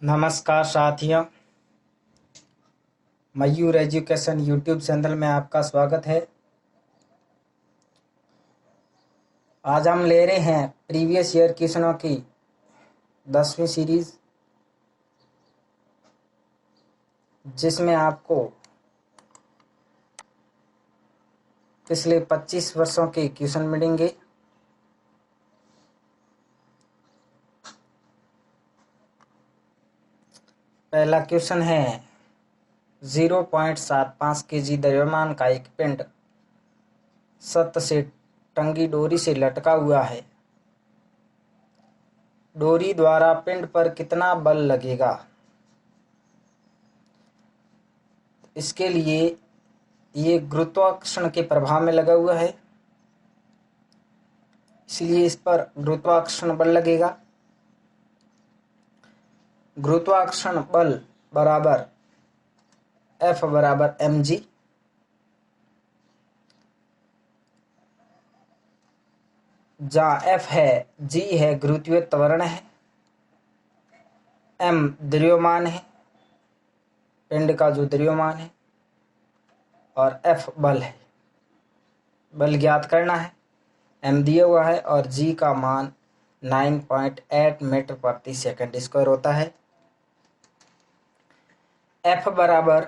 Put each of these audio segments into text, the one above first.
नमस्कार साथियों, मयूर education YouTube channel में आपका स्वागत है। आज हम ले रहे हैं प्रीवियस ईयर क्वेश्चनों की 10वीं सीरीज, जिसमें आपको पिछले 25 वर्षों के क्वेश्चन मिलेंगे। पहला क्वेश्चन है 0.75 kg द्रव्यमान का एक पिंड सत्त से टंगी डोरी से लटका हुआ है। डोरी द्वारा पिंड पर कितना बल लगेगा? इसके लिए ये गुरुत्वाकर्षण के प्रभाव में लगा हुआ है, इसलिए इस पर गुरुत्वाकर्षण बल लगेगा। गुरुत्वाकर्षण बल बराबर F बराबर mg। जहाँ F है, g है गुरुत्वीय त्वरण है, m द्रव्यमान है, पिंड का जो द्रव्यमान है, और F बल है। बल ज्ञात करना है। m दिया हुआ है और g का मान 9.8 मीटर प्रति सेकंड स्क्वायर होता है। F बराबर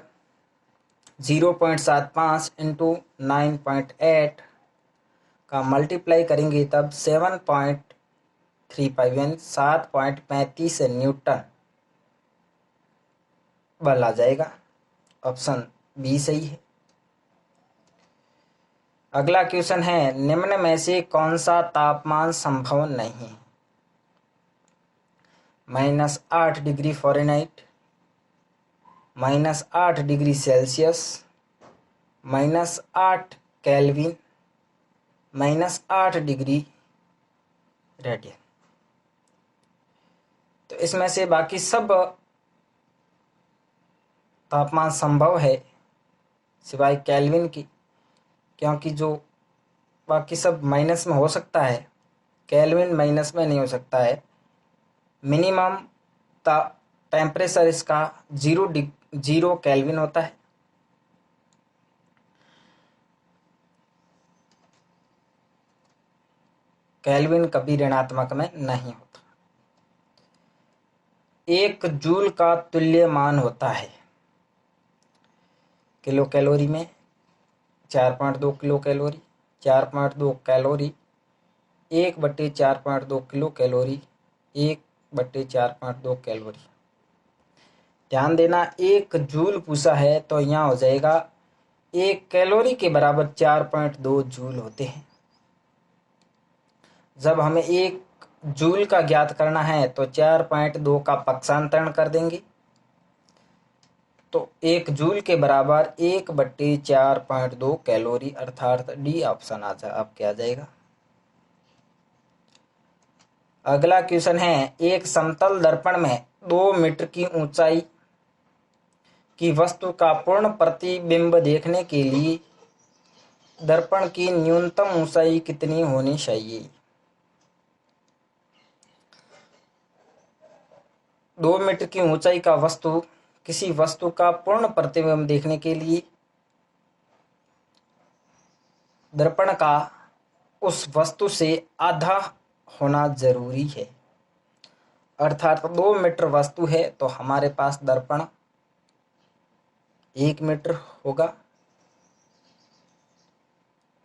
0.75 इंटू 9.8 का मल्टीप्लाई करेंगे तब 7.35 न्यूटन बल आ जाएगा। ऑप्शन बी सही है। अगला क्वेश्चन है, निम्न में से कौन सा तापमान संभव नहीं है? -8 degree Fahrenheit, -8 degree Celsius, -8 kelvin, -8 degree radian. तो इसमें से बाकी सब तापमान संभव है सिवाय केल्विन की, क्योंकि जो बाकी सब माइनस में हो सकता है, केल्विन माइनस में नहीं हो सकता है। मिनिमम टेम्परेचर इसका 0 केल्विन होता है। केल्विन कभी ऋणात्मक में नहीं होता। 1 जूल का तुल्य मान होता है किलो कैलोरी में 4.2 kilo calorie. 4.2 calorie 1/4.2 kilo calorie 1/4.2 calorie. ध्यान देना, 1 जूल पूछा है तो यहाँ हो जाएगा 1 कैलोरी के बराबर 4.2 जूल होते हैं। जब हमें 1 जूल का ज्ञात करना है तो 4.2 का पक्षांतरण कर देंगे, तो 1 जूल के बराबर 1/4.2 कैलोरी, अर्थात डी ऑप्शन आपके आ जाएगा। अगला क्वेश्चन है, एक समतल दर्पण में 2 मीटर की ऊंचाई की वस्तु का पूर्ण प्रतिबिंब देखने के लिए दर्पण की न्यूनतम ऊंचाई कितनी होनी चाहिए? 2 मीटर की ऊंचाई का किसी वस्तु का पूर्ण प्रतिबिंब देखने के लिए दर्पण का उस वस्तु से आधा होना जरूरी है। अर्थात 2 मीटर वस्तु है तो हमारे पास दर्पण 1 मीटर होगा।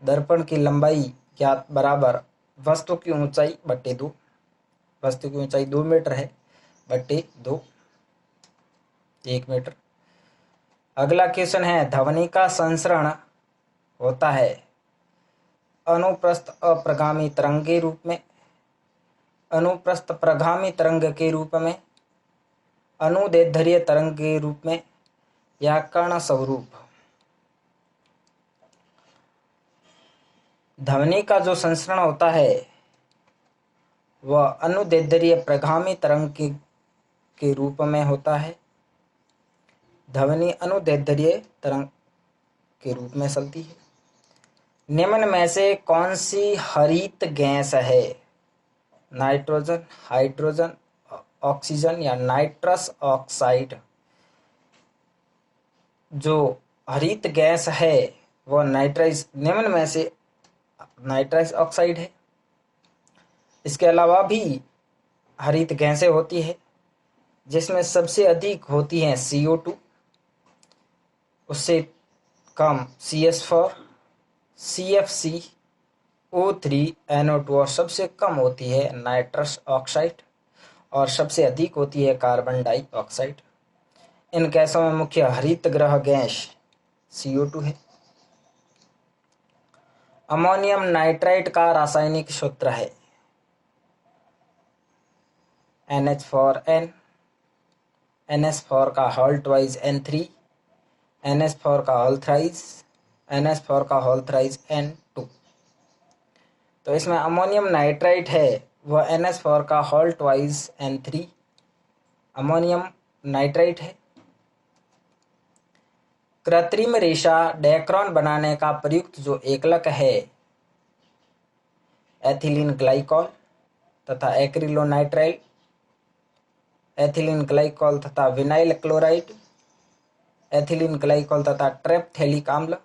दर्पण की लंबाई ज्ञात बराबर वस्तु की ऊंचाई बटे 2। वस्तु की ऊंचाई 2 मीटर है बटे 2, 1 मीटर। अगला क्वेश्चन है, ध्वनि का संचरण होता है अनुप्रस्थ अप्रगामी तरंग के रूप में, अनुप्रस्थ प्रगामी तरंग के रूप में, अनुदैर्ध्य तरंग के रूप में, या कर्ण स्वरूप। ध्वनि का जो संचरण होता है वह अनुदैर्ध्य प्रगामी तरंग के रूप में होता है। ध्वनि अनुदैर्ध्य तरंग के रूप में चलती है। निम्न में से कौन सी हरित गैस है? नाइट्रोजन, हाइड्रोजन, ऑक्सीजन या नाइट्रस ऑक्साइड, जो हरित गैस है वह निम्न में से नाइट्रस ऑक्साइड है। इसके अलावा भी हरित गैसें होती है, जिसमें सबसे अधिक होती हैं CO2, उससे कम CH4, CFC, O3, NO2 और सबसे कम होती है नाइट्रस ऑक्साइड और सबसे अधिक होती है कार्बन डाइऑक्साइड। इन गैसों में मुख्य हरित गृह गैस CO2 है। अमोनियम नाइट्राइट का रासायनिक सूत्र है NH4N, NH4 का होल ट्वाइस N3, NH4 का होल थ्राइस, NH4 का होल थ्राइस N2। तो इसमें अमोनियम नाइट्राइट है वह NH4 का whole twice N3 ammonium nitrite है। कृत्रिम रेशा डेक्रोन बनाने का प्रयुक्त जो एकलक है एथिलीन ग्लाइकॉल तथा एक्रिलोनाइट्राइल, एथिलीन ग्लाइकॉल तथा विनाइल क्लोराइड, एथिलीन ग्लाइकॉल तथा ट्रेपथेलिक अम्ल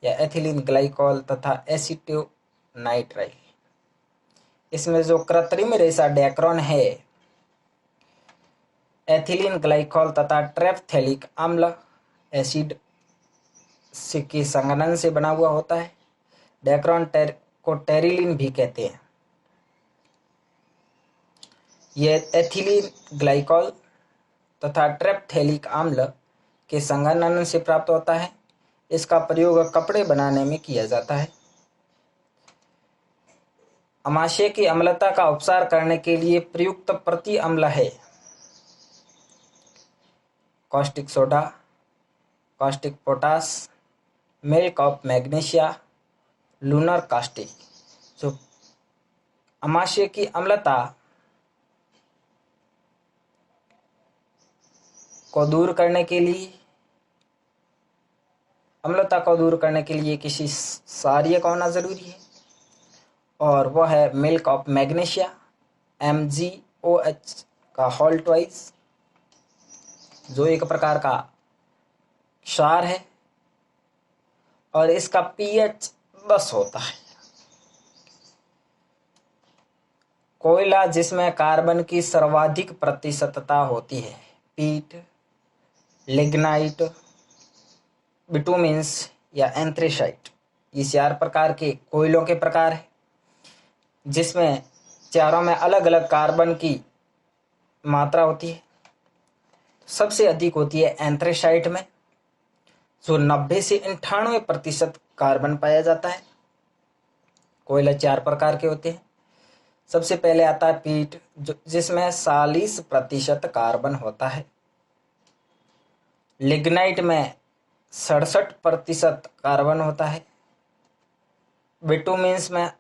या एथिलीन ग्लाइकॉल तथा एसीटोनाइट्राइल। इसमें जो कृत्रिम रेशा डेक्रोन है एथिलीन ग्लाइकॉल तथा ट्रेपथेलिक अम्ल एसिड के संघनन से बना हुआ होता है। डेक्रोन को टेरिलीन भी कहते हैं। यह एथिलीन ग्लाइकॉल तथा ट्रेपथेलिक अम्ल के संघनन से प्राप्त होता है। इसका प्रयोग कपड़े बनाने में किया जाता है। अमाशय की अम्लता का उपचार करने के लिए प्रयुक्त प्रति अम्ल है caustic soda, caustic potash, milk of magnesia, lunar caustic. जो अमाशय की अम्लता को दूर करने के लिए किसी सार्य का होना जरूरी है और वह है मिल्क ऑफ मैग्नीशिया MgOH का होल ट्वाइस, जो एक प्रकार का क्षार है और इसका pH 10 होता है। कोयला जिसमें कार्बन की सर्वाधिक प्रतिशतता होती है पीट, लिग्नाइट, बिटुमिन्स या एंथ्रेसाइट, ये 4 प्रकार के कोयलों के प्रकार है, जिसमें चारों में अलग अलग कार्बन की मात्रा होती है। सबसे अधिक होती है एंथ्रेसाइट में, जो 90 से 98% कार्बन पाया जाता है। कोयला 4 प्रकार के होते हैं। सबसे पहले आता है पीट, जिसमें 40% कार्बन होता है। लिग्नाइट में 67% कार्बन होता है। बिटुमिन्स में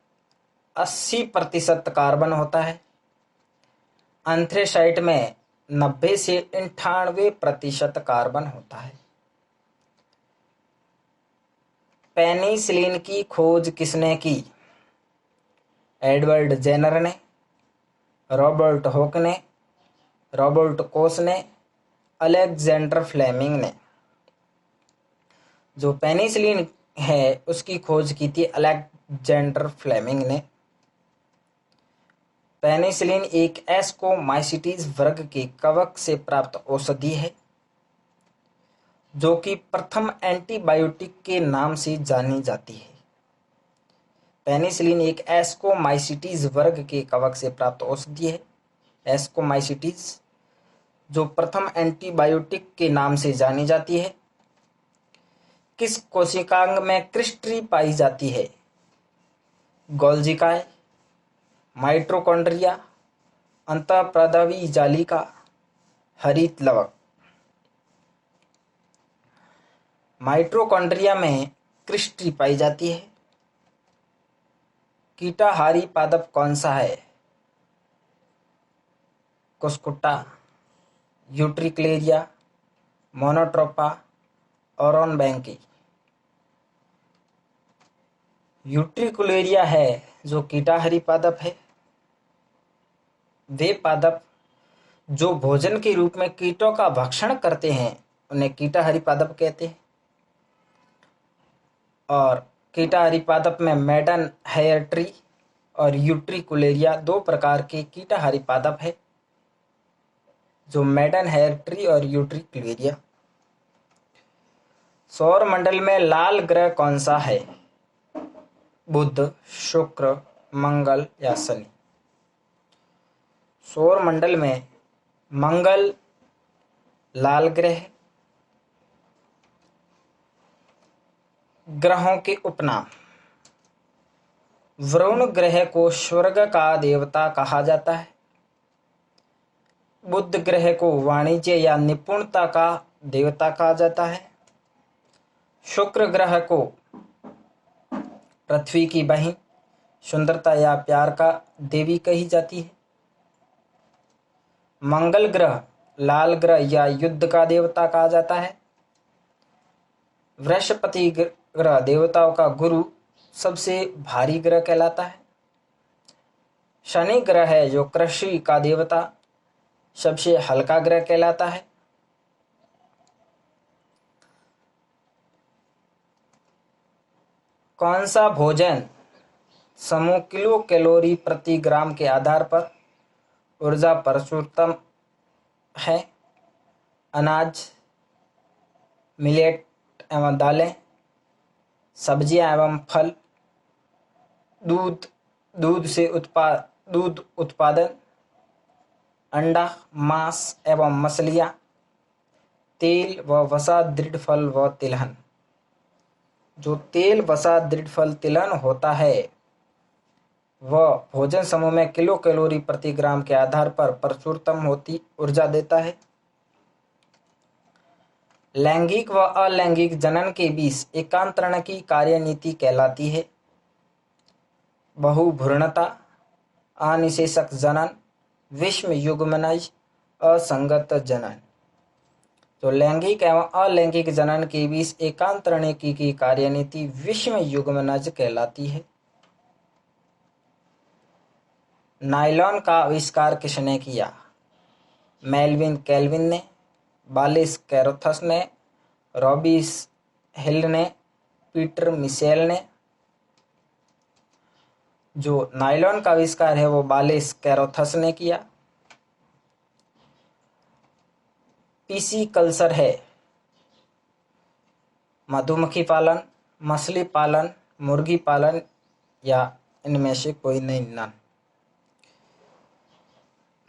80% कार्बन होता है। एंथ्रेसाइट में 90 से 98% कार्बन होता है। पेनिसिलिन की खोज किसने की? एडवर्ड जेनर ने, रॉबर्ट हॉक ने, रॉबर्ट कोच ने, अलेक्जेंडर फ्लेमिंग ने। जो पेनिसिलिन है उसकी खोज की थी अलेक्जेंडर फ्लेमिंग ने। पेनिसिलिन एक एस्कोमाइसिटीज वर्ग के कवक से प्राप्त औषधि है, जो कि प्रथम एंटीबायोटिक के नाम से जानी जाती है। पेनिसिलिन एक एस्कोमाइसिटीज वर्ग के कवक से प्राप्त औषधि है। एस्कोमाइसिटीज जो प्रथम एंटीबायोटिक के नाम से जानी जाती है। किस कोशिकांग में क्रिस्टरी पाई जाती है? गोल्जिकाय, माइटोकॉन्ड्रिया, अंतःप्रदावी जालिका, हरित लवक। माइटोकॉन्ड्रिया में क्रिस्टरी पाई जाती है। कीटाहारी पादप कौन सा है? कुस्कुटा, यूट्रिक्लेरिया, मोनोट्रोपा, ओरोनबैंकी। यूट्रिकुलेरिया है जो कीटाहारी पादप है। वे पादप जो भोजन के रूप में कीटों का भक्षण करते हैं उन्हें कीटाहारी पादप कहते हैं। और कीटाहारी पादप में मैडन हेयर ट्री और यूट्रिकुलेरिया दो प्रकार के कीटाहारी पादप है, जो मैडन हेयर ट्री और यूट्रिकुलेरिया। सौर मंडल में लाल ग्रह कौन सा है? बुध, शुक्र, मंगल या शनि? सौर मंडल में मंगल लाल ग्रह है। ग्रहों के उपनाम। वरुण ग्रह को स्वर्ग का देवता कहा जाता है। बुध ग्रह को वाणिज्य या निपुणता का देवता कहा जाता है। शुक्र ग्रह को पृथ्वी की बहन, सुंदरता या प्यार का देवी कही जाती है। मंगल ग्रह लाल ग्रह या युद्ध का देवता कहा जाता है। बृहस्पति ग्रह देवताओं का गुरु, सबसे भारी ग्रह कहलाता है। शनि ग्रह है जो कृषि का देवता, सबसे हल्का ग्रह कहलाता है। कौन सा भोजन समूह किलो कैलोरी प्रति ग्राम के आधार पर ऊर्जा प्रचुरतम है? अनाज, मिलेट एवं दालें, सब्जियां एवं फल, दूध उत्पादन, अंडा, मांस एवं मछलियां, तेल व वसा दृढ़ फल व तिलहन। जो तेल, वसा, दृढ़ फल, तिलहन होता है वह भोजन समूह में किलो कैलोरी प्रति ग्राम के आधार पर प्रचुरतम होती ऊर्जा देता है। लैंगिक व अलैंगिक जनन के बीच एकांतरण की कार्यनीति कहलाती है बहुभ्रूणता, अनिषेचक जनन, विषम युग्मनज, असंगत जनन। तो लैंगिक एवं अलैंगिक जनन के बीच एकांतरण की कार्यनीति विषम युग्मनज कहलाती है। नायलॉन का आविष्कार किसने किया? मेल्विन केल्विन ने, वालेस कैरोथस ने, रॉबिस हिल ने, पीटर मिशेल ने। जो नायलॉन का आविष्कार है वो वालेस कैरोथस ने किया। पीसी कल्चर है मधुमक्खी पालन, मछली पालन, मुर्गी पालन या इनमें से कोई नहीं? नन।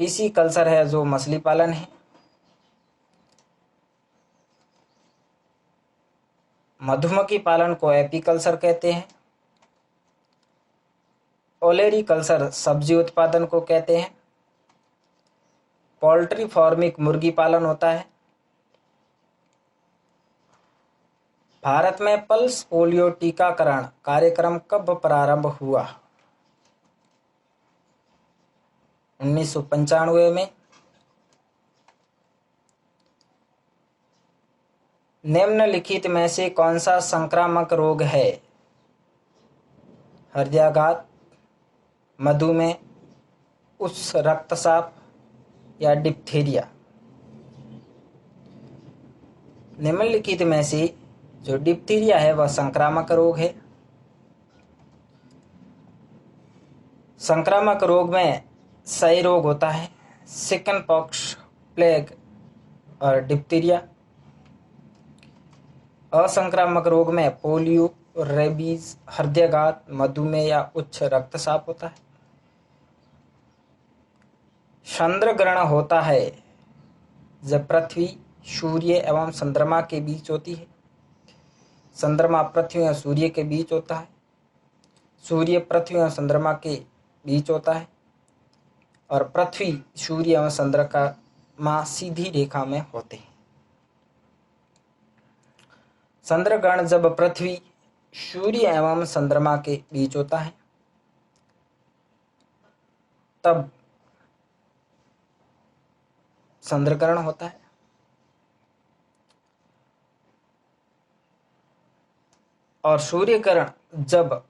पीसी कल्चर है जो मछली पालन है। मधुमक्खी पालन को एपीकल्चर कहते हैं। ओलेरी कल्चर सब्जी उत्पादन को कहते हैं। पोल्ट्री फार्मिंग मुर्गी पालन होता है। भारत में पल्स पोलियो टीकाकरण कार्यक्रम कब प्रारंभ हुआ? 1995 में। निम्नलिखित में से कौन सा संक्रामक रोग है? हृदयाघात, मधुमेह, उच्च रक्तचाप या डिप्थीरिया? निम्नलिखित में से जो डिप्थीरिया है वह संक्रामक रोग है। संक्रामक रोग में क्षय रोग होता है, चिकन पॉक्स, प्लेग और डिप्थीरिया। असंक्रामक रोग में पोलियो, रेबीज, हृदयाघात, मधुमेह या उच्च रक्तचाप होता है। चंद्र ग्रहण होता है जब पृथ्वी, सूर्य एवं चंद्रमा के बीच होती है। चंद्रमा पृथ्वी और सूर्य के बीच होता है। सूर्य पृथ्वी और चंद्रमा के बीच होता है और पृथ्वी, सूर्य एवं चंद्रमा सीधी रेखा में होते हैं। चंद्र ग्रहण जब पृथ्वी, सूर्य एवं चंद्रमा के बीच होता है तब चंद्र ग्रहण होता है। और सूर्य ग्रहण जब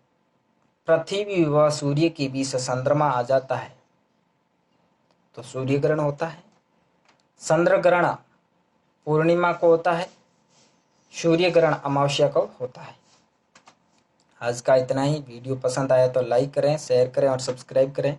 पृथ्वी व सूर्य के बीच चंद्रमा आ जाता है तो सूर्य ग्रहण होता है। चंद्र ग्रहण पूर्णिमा को होता है, सूर्य ग्रहण अमावस्या को होता है। आज का इतना ही। वीडियो पसंद आया तो लाइक करें, शेयर करें और सब्सक्राइब करें।